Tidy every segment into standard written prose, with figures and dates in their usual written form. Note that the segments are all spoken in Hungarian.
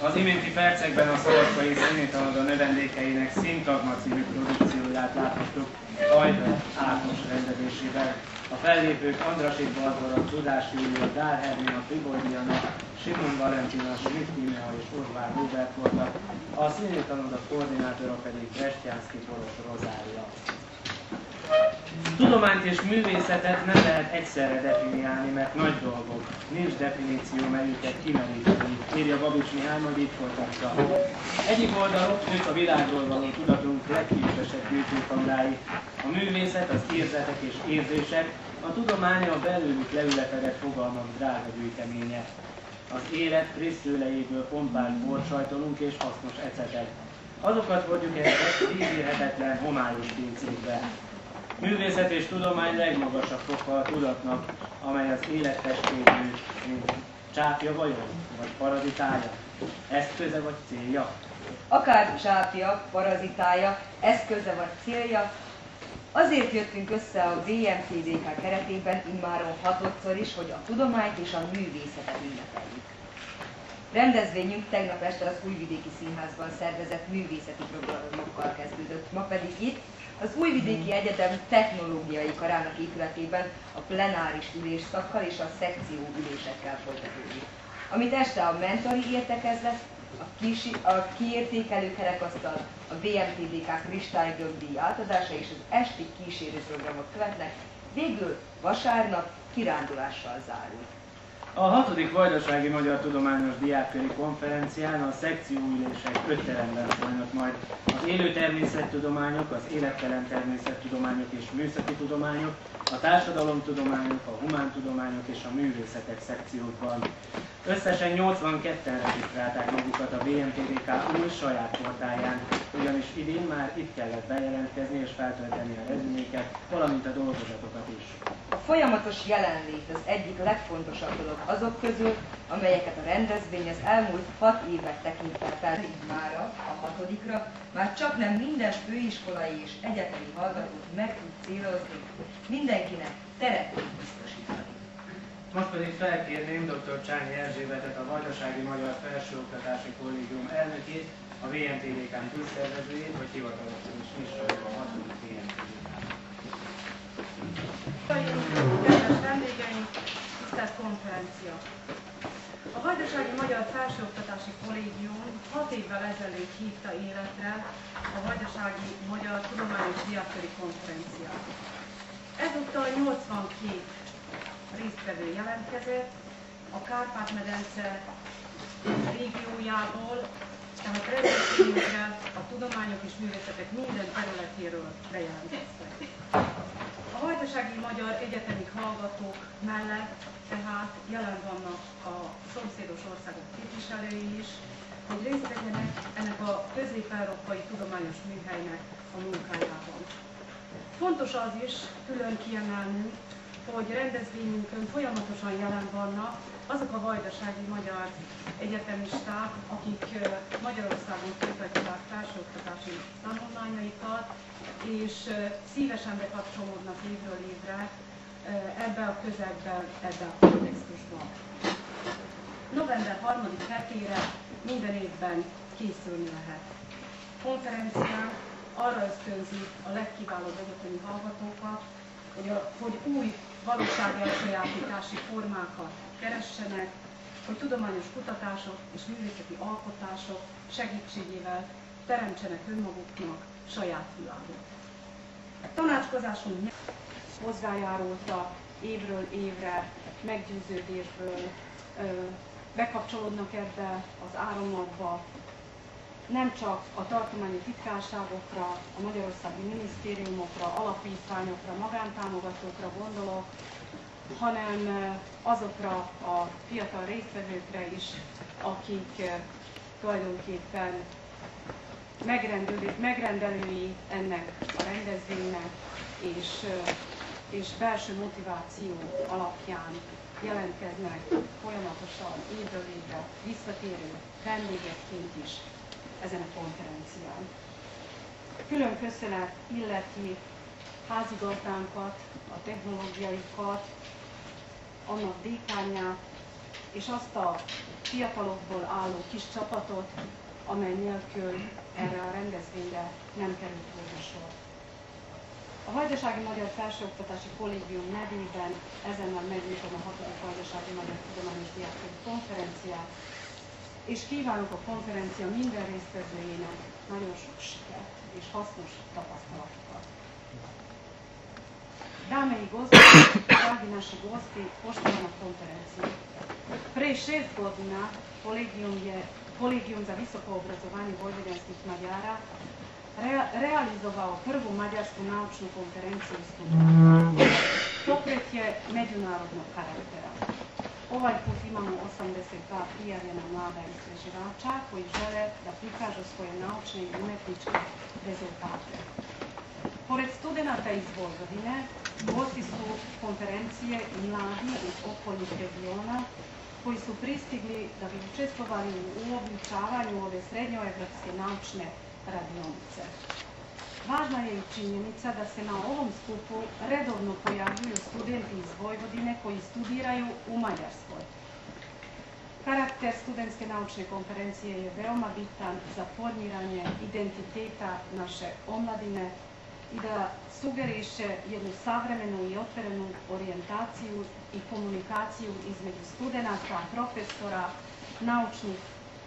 Az iménti percekben a Szabadkai Színésztanoda növendékeinek Szintagma című produkcióját láthattuk Ajda Ákos rendezésével. A fellépők Andrassy Barbara, Csudás Júlia, Gál Hermina, Piboly Diana, Simon Valentina, Schmidt Tímea és Orbán Róbert voltak, a Színésztanoda koordinátora pedig Brestjánszky Boros Rozália. Tudományt és művészetet nem lehet egyszerre definiálni, mert nagy dolgok. Nincs definíció, mely őket kimeríteni, írja Babics Mihály, majd így folytatja. Egyik oldalon ők a világról való tudatunk legképesebb gyűjtőkamrái. A művészet, az érzetek és érzések, a tudomány a belőlük leülepedett fogalmak drága gyűjteménye. Az élet frisszőlejéből pompált bort sajtolunk és hasznos ecetek. Azokat hordjuk ezek vízérhetetlen, homályos pincékbe. Művészet és tudomány legmagasabb foka a tudatnak, amely az élet testéből, mint csápja vajon, vagy parazitája, eszköze vagy célja. Akár csápja, parazitája, eszköze vagy célja, azért jöttünk össze a VMTDK keretében immáron hatodszor is, hogy a tudományt és a művészetet ünnepeljük. Rendezvényünk tegnap este az Újvidéki Színházban szervezett művészeti programokkal kezdődött, ma pedig itt, az Újvidéki Egyetem technológiai karának épületében a plenáris ülésszakkal és a szekció ülésekkel folytatódik. Amit este a mentori értekezlet, a kiértékelő kerekasztal, a VMTDK kristálygömb-díj átadása és az esti kísérőprogramok követnek, végül vasárnap kirándulással zárul. A 6. Vajdasági Magyar Tudományos Diákköri Konferencián a szekcióülések 5 teremben folynak majd. Az élő természettudományok, az élettelen természettudományok és műszaki tudományok, a társadalomtudományok, a humántudományok és a művészetek szekciókban. Összesen 82-en regisztrálták magukat a VMTDK új saját portáján, ugyanis idén már itt kellett bejelentkezni és feltölteni a rezüméket, valamint a dolgozatokat is. A folyamatos jelenlét az egyik legfontosabb dolog azok közül, amelyeket a rendezvény az elmúlt 6 évet tekintve felvég mára, a 6-ra, már csak nem minden főiskolai és egyetemi hallgatót meg tud célozni, mindenkinek teret tud biztosítani. Most pedig felkérném dr. Csányi Erzsébetet, a Vajdasági Magyar Felsőoktatási Kollégium elnökét, a VMTDK-n főszervezőjét, hogy hivatalosan is nyissa a 6. VMTDK-t. Kedves vendégeink, tisztelt konferencia! A Vajdasági Magyar Felsőoktatási Kollégium 6 évvel ezelőtt hívta életre a Vajdasági Magyar Tudományos Diákköri Konferenciát. Ezúttal 82 résztvevő jelentkezett a Kárpát-medence régiójából, tehát rendezvényünkre a tudományok és művészetek minden területéről bejelentkeztek. A vajdasági magyar egyetemi hallgatók mellett tehát jelen vannak a szomszédos országok képviselői is, hogy részt vegyenek ennek a közép-európai tudományos műhelynek a munkájában. Fontos az is külön kiemelnünk, hogy rendezvényünkön folyamatosan jelen vannak azok a vajdasági magyar egyetemisták, akik Magyarországon folytatják felsőoktatási tanulmányaikat, és szívesen bekapcsolódnak évről évre ebbe a közegbe, ebbe a kontextusba. November 3. hetére minden évben készülni lehet. Konferencián arra ösztönzi a legkiválóbb egyetemi hallgatókat, hogy új valóságelsajátítási formákat keressenek, hogy tudományos kutatások és művészeti alkotások segítségével teremtsenek önmaguknak saját világot. A tanácskozásunk hozzájárultak évről évre, meggyőződésből, bekapcsolódnak ebbe az áramlatba, nem csak a tartományi titkárságokra, a magyarországi minisztériumokra, alapítványokra, magántámogatókra gondolok, hanem azokra a fiatal résztvevőkre is, akik tulajdonképpen megrendelői ennek a rendezvénynek, és belső motiváció alapján jelentkeznek folyamatosan évről évre visszatérő vendégekként is ezen a konferencián. Külön köszönet illeti házigazdánkat, a technológiai kart, annak dékánját, és azt a fiatalokból álló kis csapatot, amely nélkül erre a rendezvényre nem került volna sor. A Vajdasági Magyar Felsőoktatási Kollégium nevében ezennel megnyitom a 6. Vajdasági Magyar Tudományos Diákköri Konferenciát, és kívánok a konferencia minden résztvevőjének nagyon sok sikert és hasznos tapasztalatokat. Dame i gospodo, dragi naši gosti, poštovana konferencija. Pre 6 godina Kolegijum za visoko obrazovanje vojvođanskih Mađara realizovao prvu mađarsku naučnu konferenciju studenata. Pokret je međunarodnog karaktera. Ovaj put imamo 82 prijavljena mlada istraživača koji žele da prikažu svoje naučne i umetničke rezultate. Pored studenata iz Vojvodine, gosti su konferencije i mladi iz okolnih regiona koji su pristigli da bi učestvovali u uobličavanju ove srednjoevropske naučne radionice. Važna je i činjenica da se na ovom skupu redovno pojavljuju studenti iz Vojvodine koji studiraju u Mađarskoj. Karakter studentske naučne konferencije je veoma bitan za formiranje identiteta naše omladine i da sugeriše jednu savremenu i otvorenu orijentaciju i komunikaciju između studenata, profesora,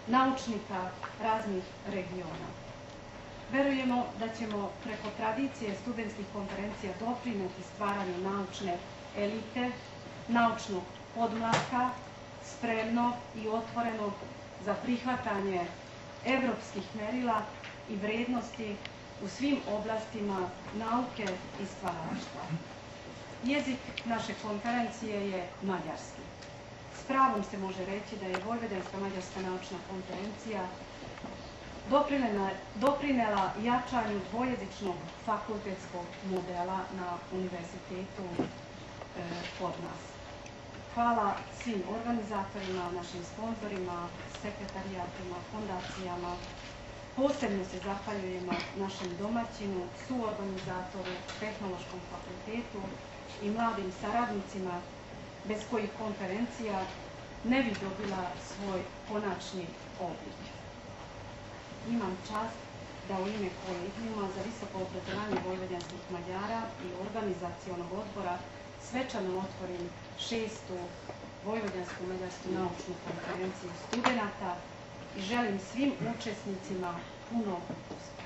naučnika raznih regiona. Verujemo da ćemo preko tradicije studentskih konferencija doprineti stvaranju naučne elite, naučnog podmlatka, spremnog i otvorenog za prihvatanje evropskih merila i vrednosti u svim oblastima nauke i stvaralaštva. Jezik naše konferencije je mađarski. S pravom se može reći da je Vojvođanska mađarska naučna konferencija doprinela jačanju dvojezičnog fakultetskog modela na univerzitetu kod nas. Hvala svim organizatorima, našim sponzorima, sekretarijatima, fondacijama. Posebno se zahvaljujemo našem domaćinu, suorganizatoru, Tehnološkom fakultetu i mladim saradnicima bez kojih konferencija ne bi dobila svoj konačni oblik. Imam čast da u ime Kolegijuma za visoko obrazovanje vojvođanskih Mađara i organizacionog odbora svečano otvorim 6. Vojvođansku mađarsku naučnu konferenciju studenata i želim svim učesnicima puno uspjeha.